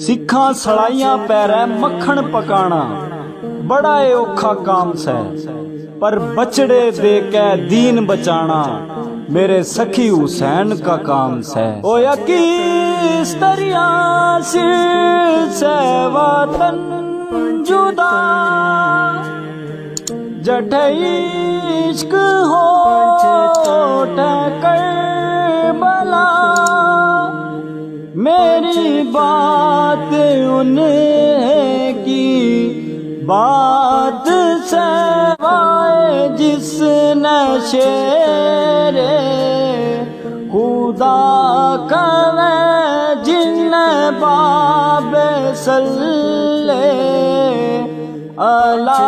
सिखा सड़ाइया पैरै मक्खन पकाना बड़ा औखा काम से, पर बचड़े दे के दीन बचाना मेरे सखी हुसैन का काम से। ओ यकीस दरिया से वतन जुदा, जठ इश्क हो करबला, मेरी बात उन्हें की बात से वाए, जिसने शेरे खुदा कवे, जिन्ने बाब सल्ले अला